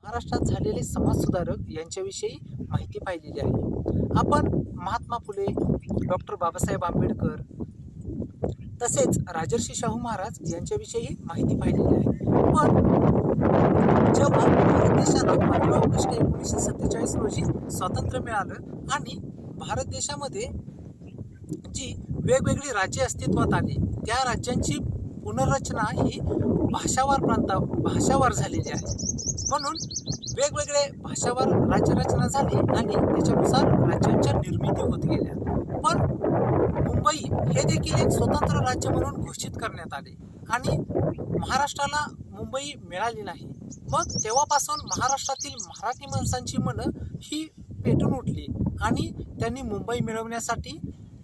महाराष्ट्रात झालेले समाजसुधारक यांच्याविषयी माहिती पाहिलेली आहे. आपण महात्मा फुले, डॉक्टर बाबासाहेब आंबेडकर तसेच राजर्षी शाहू महाराज यांच्याविषयी माहिती पाहिलेली आहे. पण जेव्हा भारत देशाला 15 ऑगस्ट 1947 रोजी स्वातंत्र्य मिळालं आणि भारत देशामध्ये जी वेगवेगळी राज्ये अस्तित्वात आली, त्या राज्यांची पुनर्रचना ही भाषावार झालेली आहे. म्हणून वेगवेगळे भाषावार राज्यरचना झाली आणि त्याच्यानुसार राज्यांच्या निर्मिती होत गेल्या. पण मुंबई हे देखील एक स्वतंत्र राज्य म्हणून घोषित करण्यात आले आणि महाराष्ट्राला मुंबई मिळाली नाही. मग तेव्हापासून महाराष्ट्रातील मराठी माणसांची मनं ही पेटून उठली आणि त्यांनी मुंबई मिळवण्यासाठी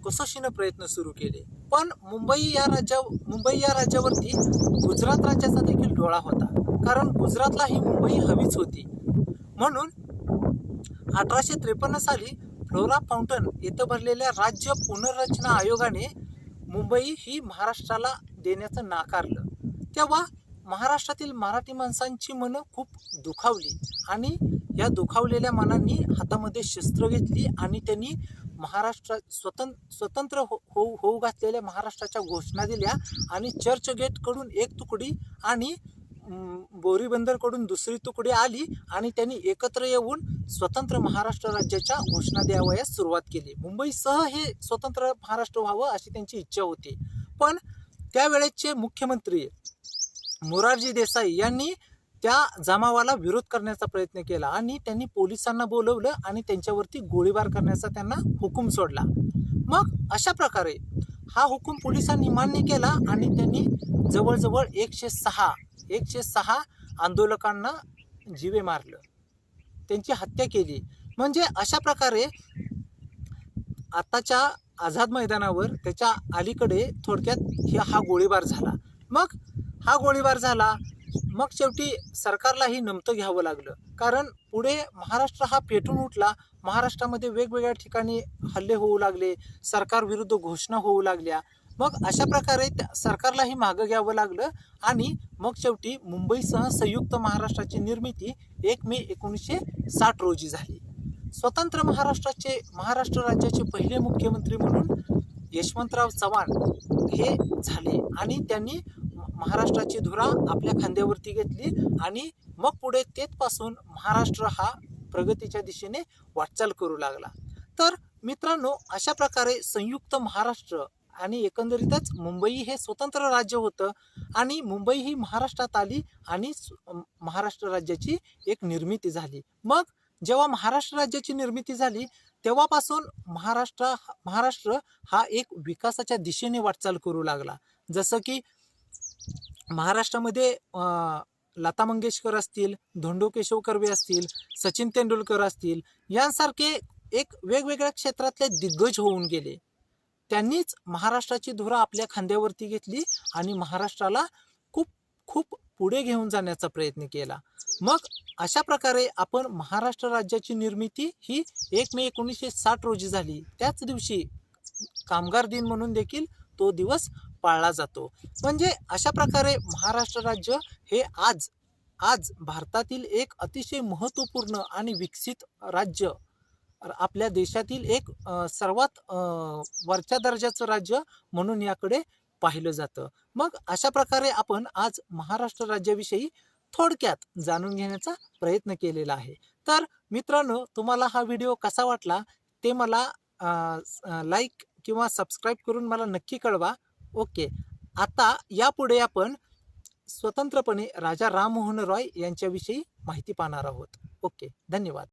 कसोशीनं प्रयत्न सुरू केले. पण मुंबई या राज्यावरती गुजरात राज्याचा देखील डोळा होता, कारण गुजरातला ही मुंबई हवीच होती. म्हणून 1853 साली फ्लोरा फाउंटन येथे भरलेल्या राज्य पुनर्रचना आयोगाने मुंबई ही महाराष्ट्राला देण्याचं नाकारलं. तेव्हा महाराष्ट्रातील मराठी माणसांची मनं खूप दुखावली आणि या दुखावलेल्या मनांनी हातामध्ये शस्त्र घेतली आणि त्यांनी स्वतंत्र होऊ घातलेल्या महाराष्ट्राच्या घोषणा दिल्या आणि चर्चगेटकडून एक तुकडी आणि बोरीबंदरकडून दुसरी तुकडी आली आणि त्यांनी एकत्र येऊन स्वतंत्र महाराष्ट्र राज्याच्या घोषणा द्यावयास सुरुवात केली. मुंबईसह हे स्वतंत्र महाराष्ट्र व्हावं अशी त्यांची इच्छा होती. पण त्यावेळेचे मुख्यमंत्री मोरारजी देसाई यांनी त्या जमावाला विरोध करण्याचा प्रयत्न केला आणि त्यांनी पोलिसांना बोलवलं आणि त्यांच्यावरती गोळीबार करण्याचा त्यांना हुकूम सोडला. मग अशा प्रकारे हा हुकूम पोलिसांनी मान्य केला आणि त्यांनी जवळजवळ 106 आंदोलकांना जीवे मारलं, त्यांची हत्या केली. म्हणजे अशा प्रकारे आताच्या आझाद मैदानावर त्याच्या अलीकडे थोडक्यात हा गोळीबार झाला. मग हा गोळीबार झाला, मग शेवटी सरकारलाही नमतं घ्यावं लागलं, कारण पुढे महाराष्ट्र हा पेटून उठला. महाराष्ट्रामध्ये वेगवेगळ्या ठिकाणी हल्ले होऊ लागले, सरकारविरुद्ध घोषणा होऊ लागल्या. मग अशा प्रकारे सरकारलाही मागं घ्यावं लागलं आणि मग शेवटी मुंबईसह संयुक्त महाराष्ट्राची निर्मिती 1 मे 1960 रोजी झाली. स्वतंत्र महाराष्ट्र राज्याचे पहिले मुख्यमंत्री म्हणून यशवंतराव चव्हाण हे झाले आणि त्यांनी महाराष्ट्राची धुरा आपल्या खांद्यावरती घेतली आणि मग पुढे तेथपासून महाराष्ट्र हा प्रगतीच्या दिशेने वाटचाल करू लागला. तर मित्रांनो, अशा प्रकारे संयुक्त महाराष्ट्र आणि एकंदरीतच मुंबई हे स्वतंत्र राज्य होतं आणि मुंबई ही महाराष्ट्रात आली आणि महाराष्ट्र राज्याची एक निर्मिती झाली. मग जेव्हा महाराष्ट्र राज्याची निर्मिती झाली तेव्हापासून महाराष्ट्र हा एक विकासाच्या दिशेने वाटचाल करू लागला. जसं की महाराष्ट्रामध्ये लता मंगेशकर असतील, धोंडो केशव कर्वे असतील, सचिन तेंडुलकर असतील, यांसारखे एक वेगवेगळ्या क्षेत्रातले दिग्गज होऊन गेले. त्यांनीच महाराष्ट्राची धुरा आपल्या खांद्यावरती घेतली आणि महाराष्ट्राला खूप खूप पुढे घेऊन जाण्याचा प्रयत्न केला. मग अशा प्रकारे आपण महाराष्ट्र राज्याची निर्मिती ही 1 मे 1960 रोजी झाली. त्याच दिवशी कामगार दिन म्हणून देखील तो दिवस पाळला जातो. म्हणजे अशा प्रकारे महाराष्ट्र राज्य हे आज भारतातील एक अतिशय महत्त्वपूर्ण आणि विकसित राज्य, आपल्या देशातील एक सर्वात वरच्या दर्जाचं राज्य म्हणून याकडे पाहिलं जातं. मग अशा प्रकारे आपण आज महाराष्ट्र राज्याविषयी थोडक्यात जाणून घेण्याचा प्रयत्न केलेला आहे. तर मित्रांनो, तुम्हाला हा व्हिडिओ कसा वाटला ते मला लाईक किंवा सबस्क्राईब करून मला नक्की कळवा. ओके, आता यापुढे आपण स्वतंत्रपणे राजा राममोहन रॉय यांच्याविषयी माहिती पाहणार आहोत. ओके, धन्यवाद.